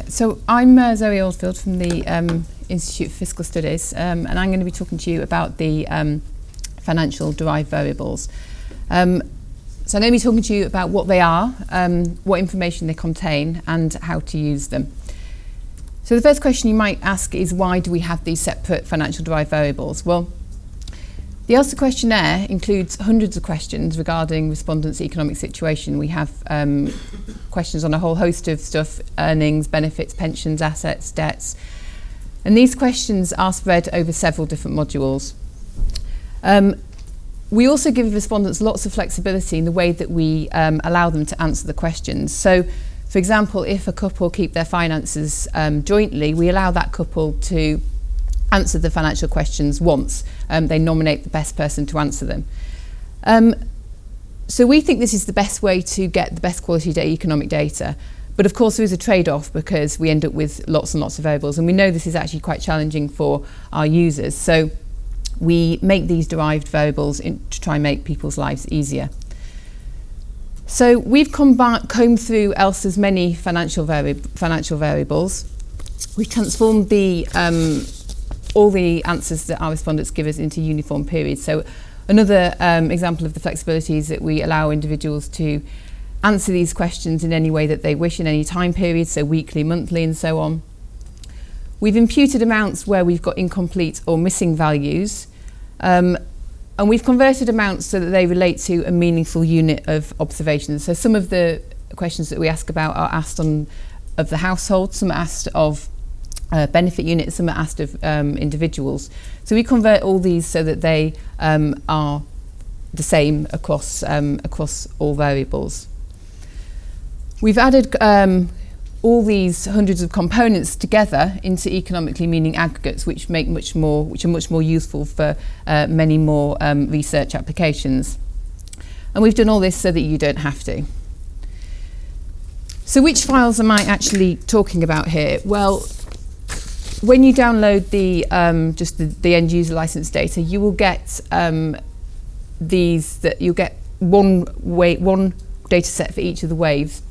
So I'm Zoe Oldfield from the Institute for Fiscal Studies, and I'm going to be talking to you about the financial derived variables. So I'm going to be talking to you about what they are, what information they contain, and how to use them. So the first question you might ask is, why do we have these separate financial derived variables? Well, the ELSA questionnaire includes hundreds of questions regarding respondents' economic situation. We have questions on a whole host of stuff: earnings, benefits, pensions, assets, debts. And these questions are spread over several different modules. We also give respondents lots of flexibility in the way that we allow them to answer the questions. So, for example, if a couple keep their finances jointly, we allow that couple to answer the financial questions once. They nominate the best person to answer them. So we think this is the best way to get the best quality economic data. But of course there is a trade-off, because we end up with lots and lots of variables, and we know this is actually quite challenging for our users. So we make these derived variables to try and make people's lives easier. So we've combed through ELSA's many financial variables. We've transformed all the answers that our respondents give us into uniform periods. So another example of the flexibility is that we allow individuals to answer these questions in any way that they wish in any time period, so weekly, monthly, and so on. We've imputed amounts where we've got incomplete or missing values, and we've converted amounts so that they relate to a meaningful unit of observation. So some of the questions that we ask about are asked of the household, some are asked of benefit units, some are asked of individuals. So we convert all these so that they are the same across all variables. We've added all these hundreds of components together into economically meaning aggregates, which are much more useful for many more research applications. And we've done all this so that you don't have to. So which files am I actually talking about here? Well, when you download the end user license data, you will get you'll get one data set for each of the waves,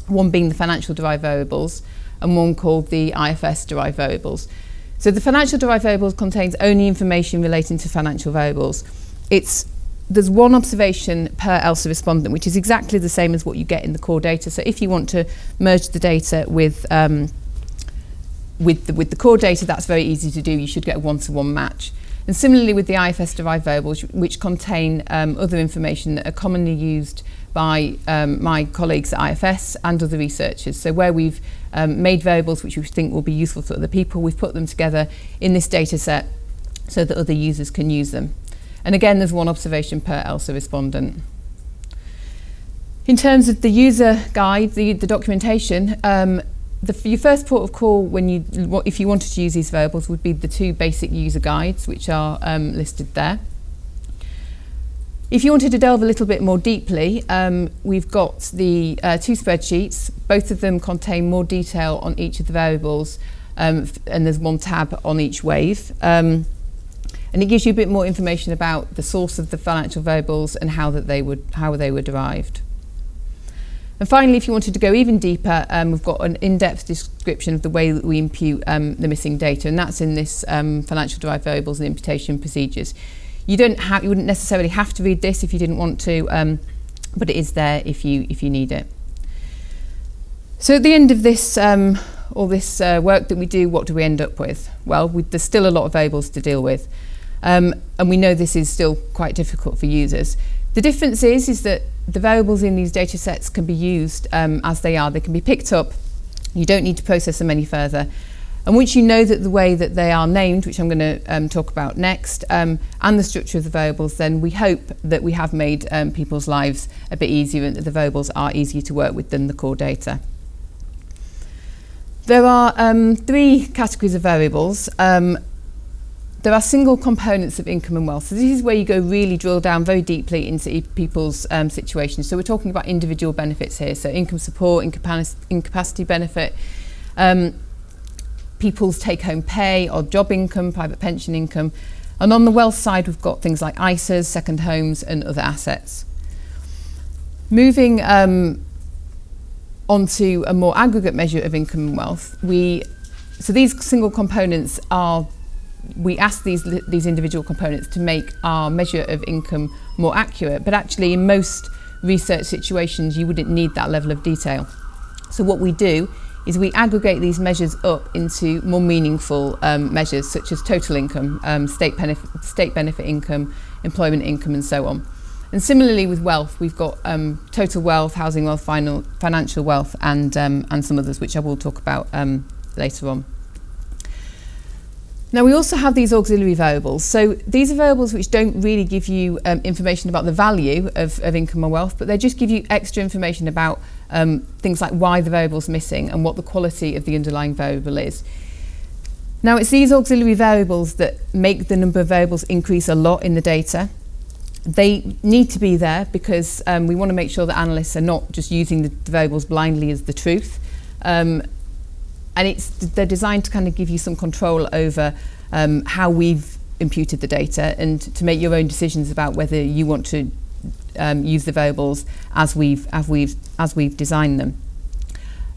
one being the financial derived variables and one called the IFS derived variables. So the financial derived variables contains only information relating to financial variables. There's one observation per ELSA respondent, which is exactly the same as what you get in the core data. So if you want to merge the data with the core data, that's very easy to do. You should get a one-to-one match. And similarly with the IFS derived variables, which contain other information that are commonly used by my colleagues at IFS and other researchers. So where we've made variables which we think will be useful to other people, we've put them together in this data set so that other users can use them. And again, there's one observation per ELSA respondent. In terms of the user guide, the documentation, your first port of call if you wanted to use these variables would be the two basic user guides, which are listed there. If you wanted to delve a little bit more deeply, we've got the two spreadsheets. Both of them contain more detail on each of the variables, and there's one tab on each wave. And it gives you a bit more information about the source of the financial variables and how they were derived. And finally, if you wanted to go even deeper, we've got an in-depth description of the way that we impute the missing data, and that's in this financial derived variables and imputation procedures. You wouldn't necessarily have to read this if you didn't want to, but it is there if you need it. So at the end of this, all this work that we do, what do we end up with? Well, there's still a lot of variables to deal with, and we know this is still quite difficult for users. The difference is that the variables in these data sets can be used as they are. They can be picked up. You don't need to process them any further. And once you know that the way that they are named, which I'm going to talk about next, and the structure of the variables, then we hope that we have made people's lives a bit easier and that the variables are easier to work with than the core data. There are three categories of variables. There are single components of income and wealth. So this is where you go really drill down very deeply into people's situations. So we're talking about individual benefits here. So income support, incapacity benefit, people's take-home pay or job income, private pension income. And on the wealth side, we've got things like ISAs, second homes, and other assets. Moving onto a more aggregate measure of income and wealth, so these single components we ask these individual components to make our measure of income more accurate, but actually in most research situations you wouldn't need that level of detail. So what we do is we aggregate these measures up into more meaningful measures such as total income, state benefit income, employment income and so on. And similarly with wealth, we've got total wealth, housing wealth, financial wealth and some others which I will talk about later on. Now we also have these auxiliary variables. So these are variables which don't really give you information about the value of income or wealth, but they just give you extra information about things like why the variable's missing and what the quality of the underlying variable is. Now it's these auxiliary variables that make the number of variables increase a lot in the data. They need to be there because we want to make sure that analysts are not just using the variables blindly as the truth. And they're designed to kind of give you some control over how we've imputed the data and to make your own decisions about whether you want to use the variables as we've designed them.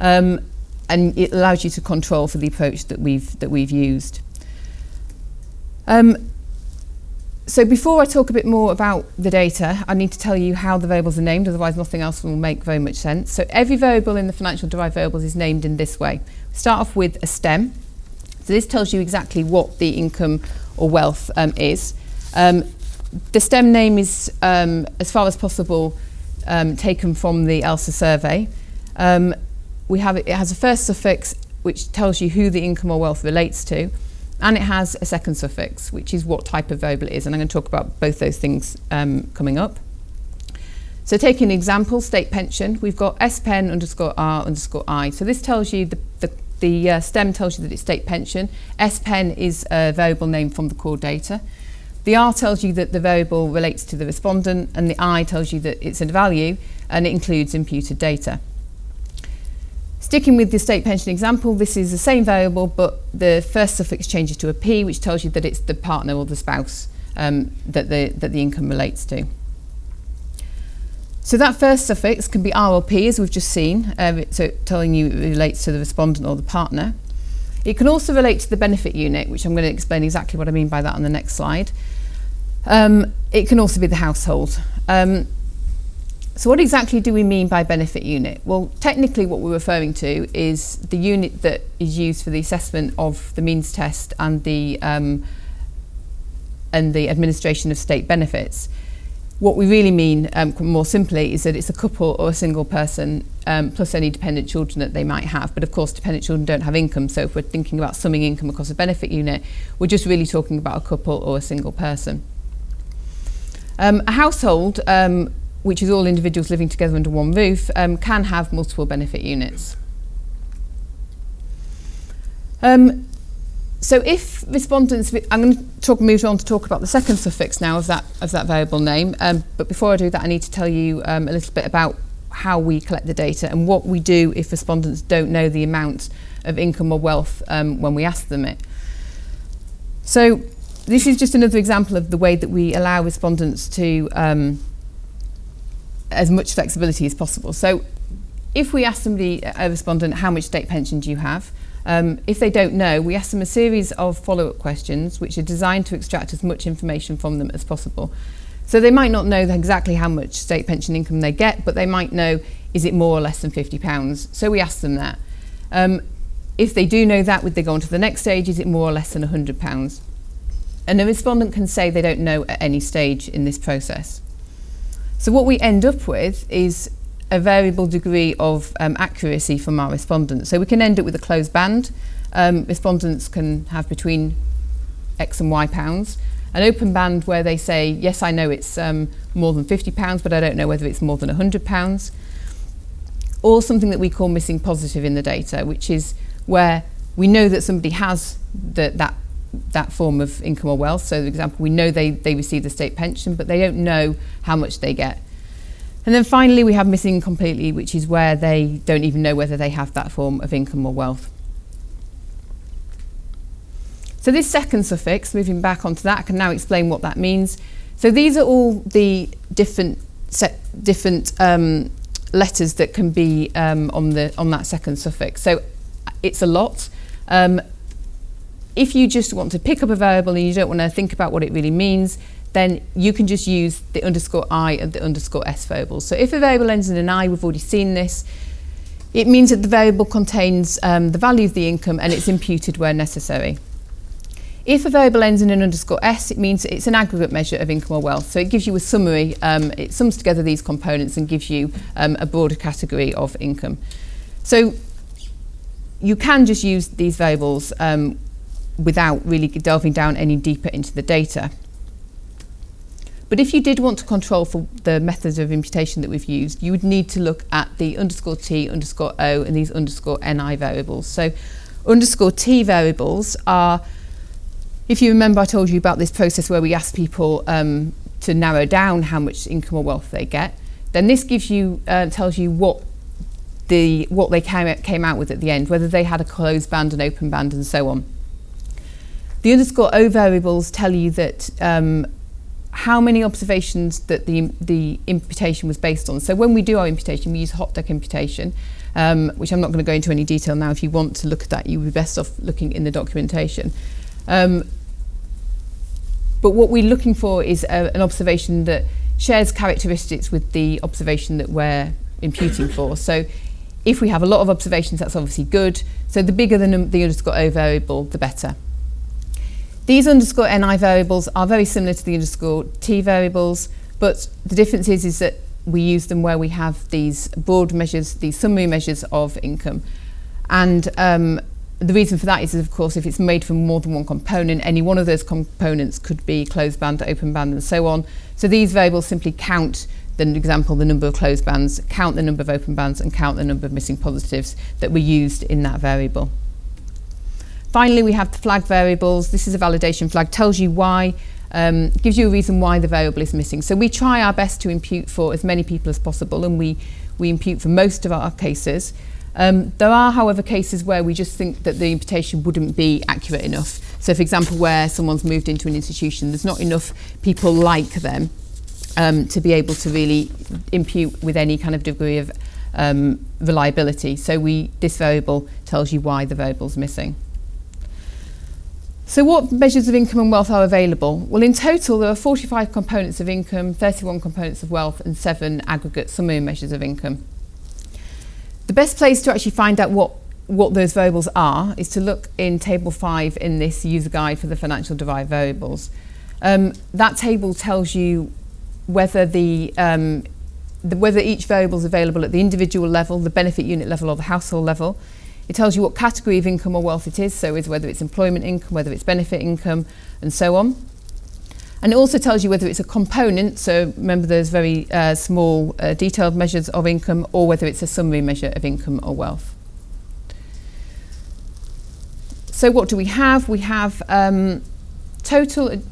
And it allows you to control for the approach that we've used. So before I talk a bit more about the data, I need to tell you how the variables are named, otherwise nothing else will make very much sense. So every variable in the financial derived variables is named in this way. We start off with a stem. So this tells you exactly what the income or wealth is. The stem name is, as far as possible, taken from the ELSA survey. It has a first suffix which tells you who the income or wealth relates to. And it has a second suffix, which is what type of variable it is. And I'm going to talk about both those things coming up. So taking an example, state pension, we've got SPEN _R _I. So this tells you, the stem tells you that it's state pension. SPEN is a variable name from the core data. The R tells you that the variable relates to the respondent, and the I tells you that it's a value, and it includes imputed data. Sticking with the state pension example, this is the same variable, but the first suffix changes to a P, which tells you that it's the partner or the spouse that the income relates to. So that first suffix can be R or P, as we've just seen, so telling you it relates to the respondent or the partner. It can also relate to the benefit unit, which I'm going to explain exactly what I mean by that on the next slide. It can also be the household. So what exactly do we mean by benefit unit? Well, technically what we're referring to is the unit that is used for the assessment of the means test and the administration of state benefits. What we really mean, more simply, is that it's a couple or a single person plus any dependent children that they might have. But of course, dependent children don't have income, so if we're thinking about summing income across a benefit unit, we're just really talking about a couple or a single person. A household, which is all individuals living together under one roof, can have multiple benefit units. So if respondents, I'm going to move on to talk about the second suffix now of that variable name, but before I do that I need to tell you a little bit about how we collect the data and what we do if respondents don't know the amount of income or wealth when we ask them it. So this is just another example of the way that we allow respondents to as much flexibility as possible. So if we ask somebody, a respondent, how much state pension do you have? If they don't know, we ask them a series of follow-up questions which are designed to extract as much information from them as possible. So they might not know exactly how much state pension income they get, but they might know, is it more or less than £50? So we ask them that. If they do know that, would they go on to the next stage? Is it more or less than £100? And the respondent can say they don't know at any stage in this process. So what we end up with is a variable degree of accuracy from our respondents. So we can end up with a closed band. Respondents can have between X and Y pounds. An open band where they say, yes, I know it's more than £50, but I don't know whether it's more than £100. Or something that we call missing positive in the data, which is where we know that somebody has that form of income or wealth. So, for example, we know they receive the state pension, but they don't know how much they get. And then finally, we have missing completely, which is where they don't even know whether they have that form of income or wealth. So this second suffix, moving back onto that, I can now explain what that means. So these are all the different letters that can be on that second suffix. So it's a lot. If you just want to pick up a variable and you don't want to think about what it really means, then you can just use the _i and the _s variables. So if a variable ends in an I, we've already seen this, it means that the variable contains the value of the income and it's imputed where necessary. If a variable ends in an _s, it means it's an aggregate measure of income or wealth. So it gives you a summary, it sums together these components and gives you a broader category of income. So you can just use these variables without really delving down any deeper into the data. But if you did want to control for the methods of imputation that we've used, you would need to look at the _t, _o, and these _ni variables. So _t variables are, if you remember, I told you about this process where we ask people to narrow down how much income or wealth they get. Then this gives you, tells you what they came out with at the end, whether they had a closed band, an open band, and so on. The _o variables tell you that how many observations that the imputation was based on. So when we do our imputation, we use hot deck imputation, which I'm not going to go into any detail now. If you want to look at that, you would be best off looking in the documentation. But what we're looking for is an observation that shares characteristics with the observation that we're imputing for. So if we have a lot of observations, that's obviously good. So the bigger the _o variable, the better. These _ni variables are very similar to the _t variables, but the difference is that we use them where we have these broad measures, these summary measures of income. And the reason for that is, of course, if it's made from more than one component, any one of those components could be closed band, open band, and so on. So these variables simply count, for example, the number of closed bands, count the number of open bands, and count the number of missing positives that were used in that variable. Finally, we have the flag variables. This is a validation flag, tells you why, gives you a reason why the variable is missing. So we try our best to impute for as many people as possible, and we impute for most of our cases. There are, however, cases where we just think that the imputation wouldn't be accurate enough. So, for example, where someone's moved into an institution, there's not enough people like them to be able to really impute with any kind of degree of reliability. So this variable tells you why the variable's missing. So what measures of income and wealth are available? Well, in total, there are 45 components of income, 31 components of wealth, and 7 aggregate summary measures of income. The best place to actually find out what those variables are is to look in Table 5 in this user guide for the financial derived variables. That table tells you whether whether each variable is available at the individual level, the benefit unit level, or the household level. It tells you what category of income or wealth it is, so whether it's employment income, whether it's benefit income, and so on. And it also tells you whether it's a component, so remember there's very small detailed measures of income, or whether it's a summary measure of income or wealth. So what do we have? We have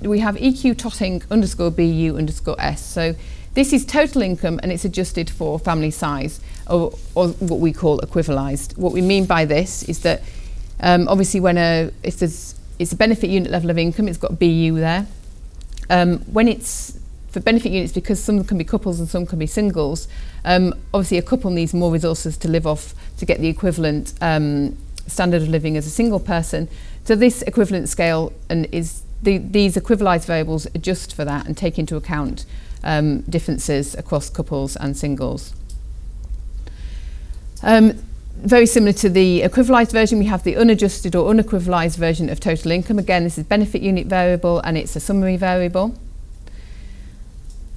we have EQ totting _BU _S. So this is total income and it's adjusted for family size, or what we call equivalized. What we mean by this is that obviously if it's a benefit unit level of income, it's got BU there. When it's for benefit units, because some can be couples and some can be singles, obviously a couple needs more resources to live off to get the equivalent standard of living as a single person. So this equivalent scale these equivalized variables adjust for that and take into account differences across couples and singles. Very similar to the equivalized version, we have the unadjusted or unequivalized version of total income. Again, this is benefit unit variable and it's a summary variable.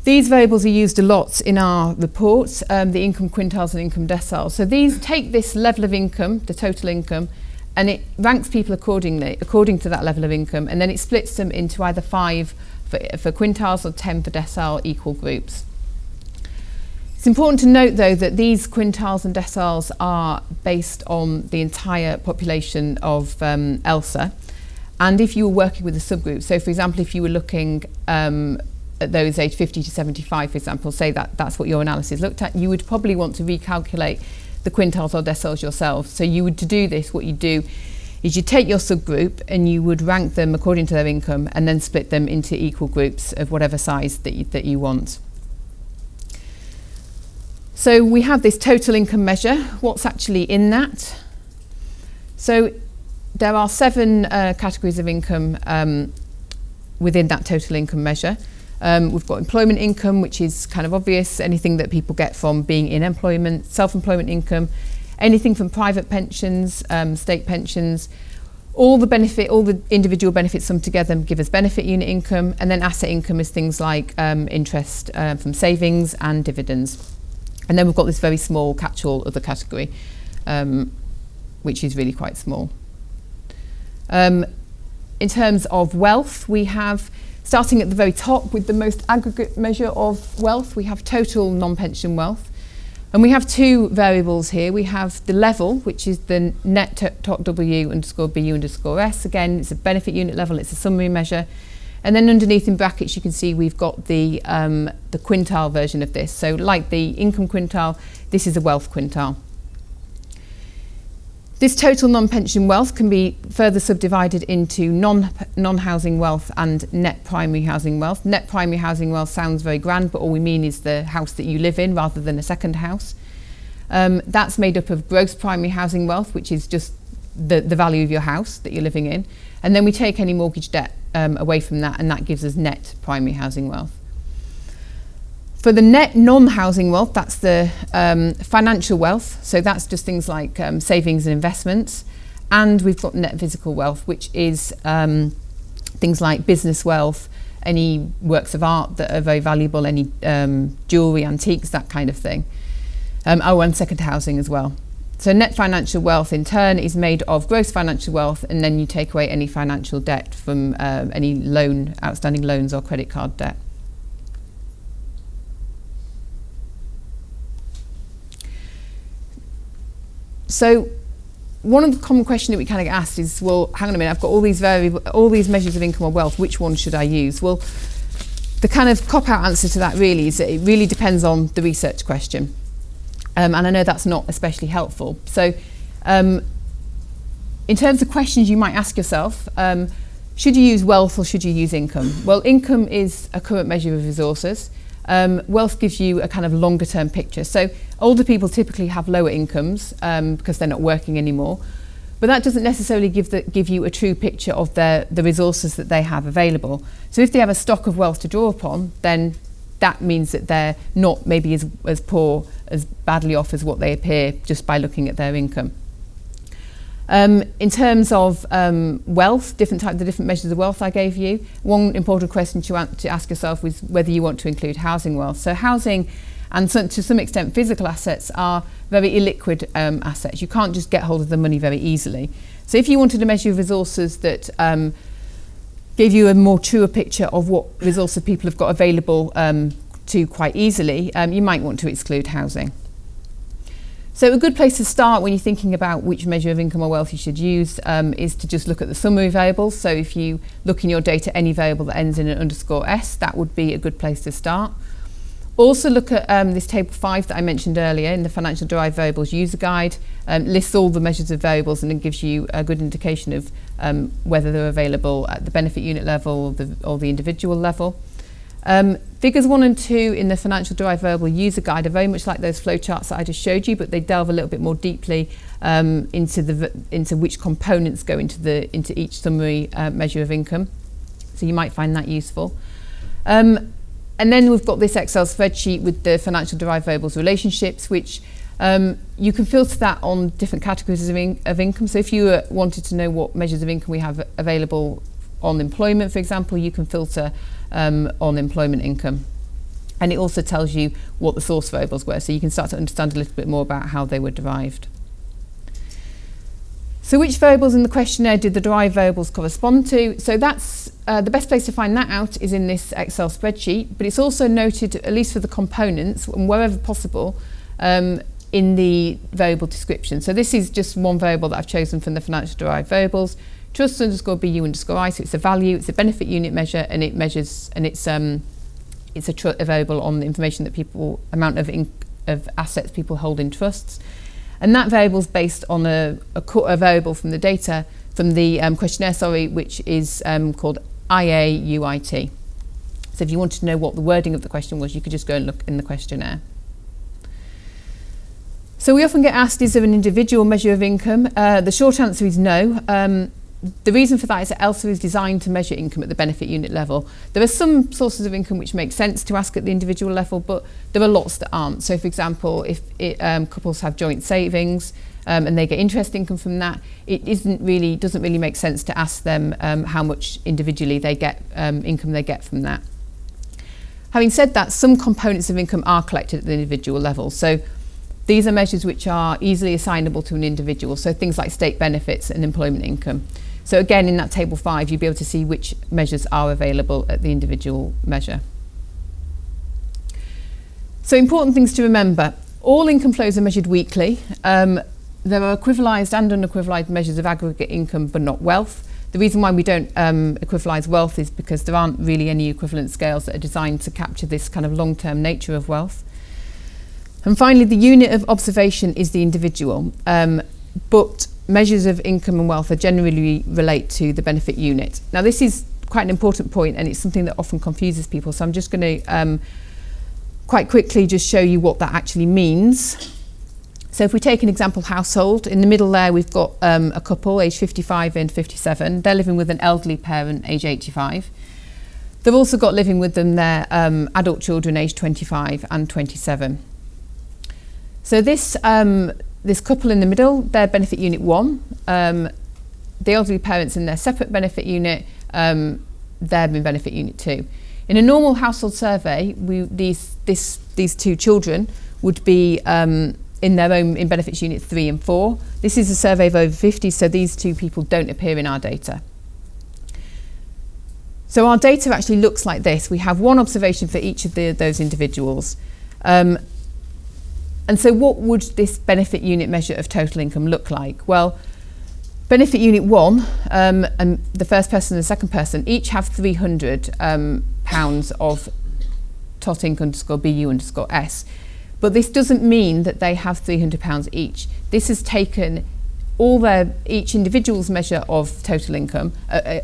These variables are used a lot in our reports, the income quintiles and income deciles. So these take this level of income, the total income, and it ranks people according to that level of income, and then it splits them into either 5 for quintiles or 10 for decile equal groups. It's important to note, though, that these quintiles and deciles are based on the entire population of ELSA, and if you were working with a subgroup, so for example, if you were looking at those aged 50 to 75, for example, say that's what your analysis looked at, you would probably want to recalculate the quintiles or deciles yourself. So to do this, what you do is you take your subgroup and you would rank them according to their income and then split them into equal groups of whatever size that you want. So we have this total income measure. What's actually in that? So there are 7 categories of income within that total income measure. We've got employment income, which is kind of obvious, anything that people get from being in employment, self-employment income, anything from private pensions, state pensions, all the individual benefits summed together give us benefit unit income, and then asset income is things like interest from savings and dividends. And then we've got this very small catch-all other category, which is really quite small. In terms of wealth, we have, starting at the very top with the most aggregate measure of wealth, we have total non-pension wealth. And we have 2 variables here. We have the level, which is the net .w_bu_s. Again, it's a benefit unit level, it's a summary measure. And then underneath in brackets, you can see we've got the quintile version of this. So like the income quintile, this is a wealth quintile. This total non-pension wealth can be further subdivided into non-housing wealth and net primary housing wealth. Net primary housing wealth sounds very grand, but all we mean is the house that you live in rather than a second house. That's made up of gross primary housing wealth, which is just the value of your house that you're living in. And then we take any mortgage debt away from that, and that gives us net primary housing wealth. For the net non-housing wealth, that's the financial wealth. So that's just things like savings and investments. And we've got net physical wealth, which is things like business wealth, any works of art that are very valuable, any jewellery, antiques, that kind of thing. And second housing as well. So net financial wealth in turn is made of gross financial wealth, and then you take away any financial debt from any outstanding loans or credit card debt. So one of the common questions that we kind of get asked is, well, hang on a minute, I've got all these measures of income or wealth, which one should I use? Well, the kind of cop-out answer to that really is that it really depends on the research question. And I know that's not especially helpful. So in terms of questions you might ask yourself, should you use wealth or should you use income? Well, income is a current measure of resources. Wealth gives you a kind of longer term picture. So older people typically have lower incomes because they're not working anymore. But that doesn't necessarily give you a true picture of the resources that they have available. So if they have a stock of wealth to draw upon, then that means that they're not maybe as poor, as badly off as what they appear just by looking at their income. In terms of wealth, the different measures of wealth I gave you, one important question to ask yourself was whether you want to include housing wealth. So housing and to some extent physical assets are very illiquid assets. You can't just get hold of the money very easily. So if you wanted a measure of resources that gave you a more truer picture of what resources people have got available to quite easily, you might want to exclude housing. So a good place to start when you're thinking about which measure of income or wealth you should use is to just look at the summary variables. So if you look in your data any variable that ends in an _s, that would be a good place to start. Also look at this table 5 that I mentioned earlier in the Financial Derived Variables User Guide. Lists all the measures of variables and it gives you a good indication of whether they're available at the benefit unit level or the individual level. Figures 1 and 2 in the Financial Derived Variable User Guide are very much like those flowcharts that I just showed you, but they delve a little bit more deeply into which components go into each summary measure of income. So you might find that useful. And then we've got this Excel spreadsheet with the Financial Derived Variables relationships, which you can filter that on different categories of income. So if you wanted to know what measures of income we have available on employment, for example, you can filter on employment income. And it also tells you what the source variables were, so you can start to understand a little bit more about how they were derived. So which variables in the questionnaire did the derived variables correspond to? So that's the best place to find that out is in this Excel spreadsheet, but it's also noted, at least for the components, and wherever possible, in the variable description. So this is just one variable that I've chosen from the financial derived variables. Trust _BU_I, so it's a value, it's a benefit unit measure, and it measures, and it's a variable on the information that amount of assets people hold in trusts. And that variable is based on a variable from the data, from the questionnaire, which is called IAUIT. So if you wanted to know what the wording of the question was, you could just go and look in the questionnaire. So we often get asked, is there an individual measure of income? The short answer is no. The reason for that is that ELSA is designed to measure income at the benefit unit level. There are some sources of income which make sense to ask at the individual level, but there are lots that aren't. So for example, if couples have joint savings and they get interest income from that, it doesn't really make sense to ask them how much individually they get income they get from that. Having said that, some components of income are collected at the individual level. So these are measures which are easily assignable to an individual, so things like state benefits and employment income. So again, in that table 5, you'll be able to see which measures are available at the individual measure. So important things to remember. All income flows are measured weekly. There are equivalised and unequivalised measures of aggregate income, but not wealth. The reason why we don't equivalise wealth is because there aren't really any equivalent scales that are designed to capture this kind of long-term nature of wealth. And finally, the unit of observation is the individual, but measures of income and wealth are generally relate to the benefit unit. Now, this is quite an important point, and it's something that often confuses people. So I'm just going to quite quickly just show you what that actually means. So if we take an example household, in the middle there we've got a couple aged 55 and 57. They're living with an elderly parent aged 85. They've also got living with them their adult children aged 25 and 27. So this couple in the middle, their benefit unit 1, the elderly parents in their separate benefit unit, they're in benefit unit 2. In a normal household survey, these two children would be in their own in benefits unit 3 and 4. This is a survey of over 50, so these two people don't appear in our data. So our data actually looks like this. We have one observation for each of those individuals. And so what would this benefit unit measure of total income look like? Well, benefit unit 1 and the first person and the second person each have £300 of TOTINC_BU_S. But this doesn't mean that they have £300 each. This has taken each individual's measure of total income,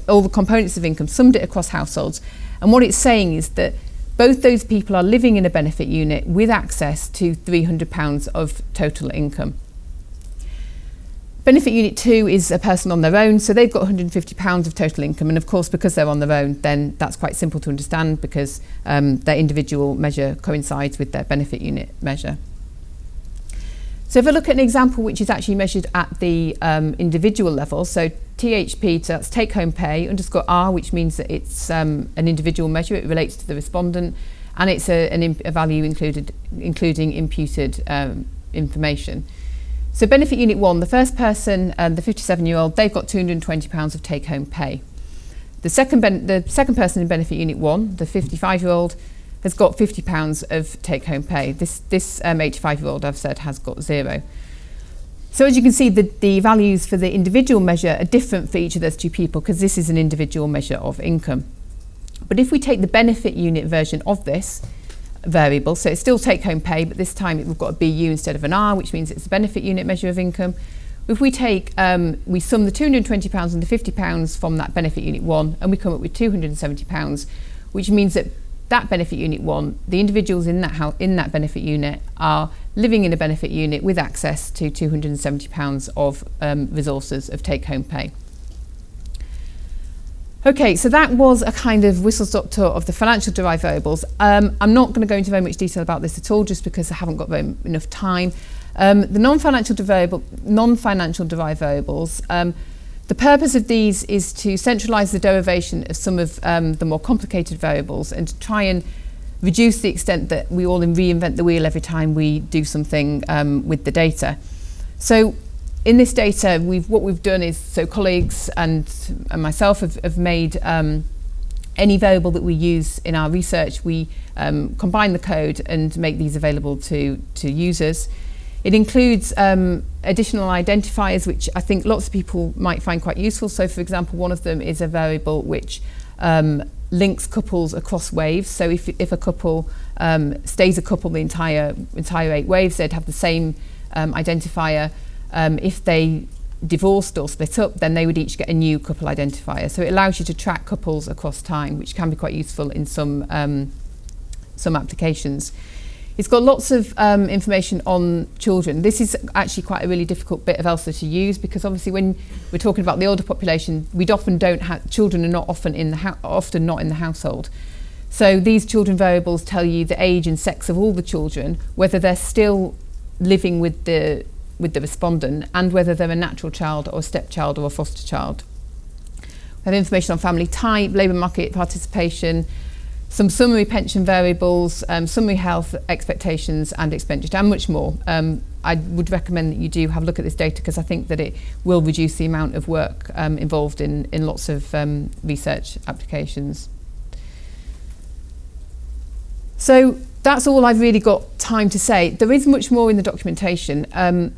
all the components of income, summed it across households. And what it's saying is that both those people are living in a benefit unit with access to £300 of total income. Benefit unit 2 is a person on their own, so they've got £150 of total income, and of course because they're on their own then that's quite simple to understand because their individual measure coincides with their benefit unit measure. So if I look at an example which is actually measured at the individual level, so THP, so that's take home pay, _R, which means that it's an individual measure, it relates to the respondent, and it's a value including imputed information. So benefit unit 1, the first person, the 57-year-old, they've got £220 of take home pay. The second person in benefit unit 1, the 55-year-old, has got £50 of take home pay. This 85-year-old I've said has got 0. So as you can see, the values for the individual measure are different for each of those two people because this is an individual measure of income. But if we take the benefit unit version of this variable, so it's still take home pay, but this time we've got a BU instead of an R, which means it's a benefit unit measure of income. If we take, we sum the £220 and the £50 from that benefit unit 1, and we come up with £270, which means that benefit unit 1, the individuals in that benefit unit are living in a benefit unit with access to £270 of resources of take-home pay. Okay, so that was a kind of whistle-stop tour of the financial derived variables. I'm not going to go into very much detail about this at all, just because I haven't got enough time. The non-financial derived variables. The purpose of these is to centralise the derivation of some of the more complicated variables and to try and reduce the extent that we all reinvent the wheel every time we do something with the data. So in this data, what we've done is, so colleagues and myself have made any variable that we use in our research, we combine the code and make these available to users. It includes additional identifiers, which I think lots of people might find quite useful. So for example, one of them is a variable which links couples across waves. So if a couple stays a couple the entire 8 waves, they'd have the same identifier. If they divorced or split up, then they would each get a new couple identifier. So it allows you to track couples across time, which can be quite useful in some applications. It's got lots of information on children. This is actually quite a really difficult bit of ELSA to use, because obviously when we're talking about the older population, we often don't have children are not often in the often not in the household. So these children variables tell you the age and sex of all the children, whether they're still living with the respondent, and whether they're a natural child or a stepchild or a foster child. We have information on family type, labour market participation, some summary pension variables, summary health expectations and expenditure, and much more. I would recommend that you do have a look at this data, because I think that it will reduce the amount of work involved in lots of research applications. So that's all I've really got time to say. There is much more in the documentation.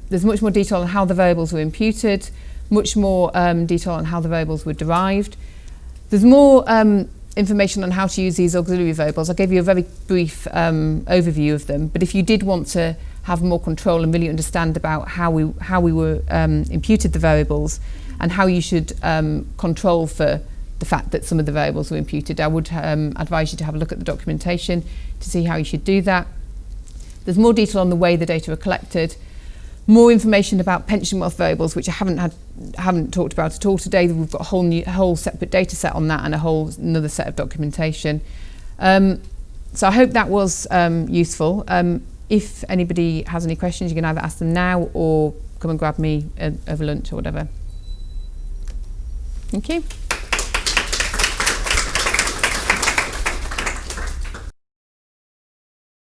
There's much more detail on how the variables were imputed, much more detail on how the variables were derived. There's more information on how to use these auxiliary variables. I gave you a very brief overview of them, but if you did want to have more control and really understand about how we were imputed the variables and how you should control for the fact that some of the variables were imputed, I would advise you to have a look at the documentation to see how you should do that. There's more detail on the way the data are collected, more information about pension wealth variables, which I haven't talked about at all today. We've got a whole separate data set on that and another set of documentation. So I hope that was useful. If anybody has any questions, you can either ask them now or come and grab me over lunch or whatever. Thank you.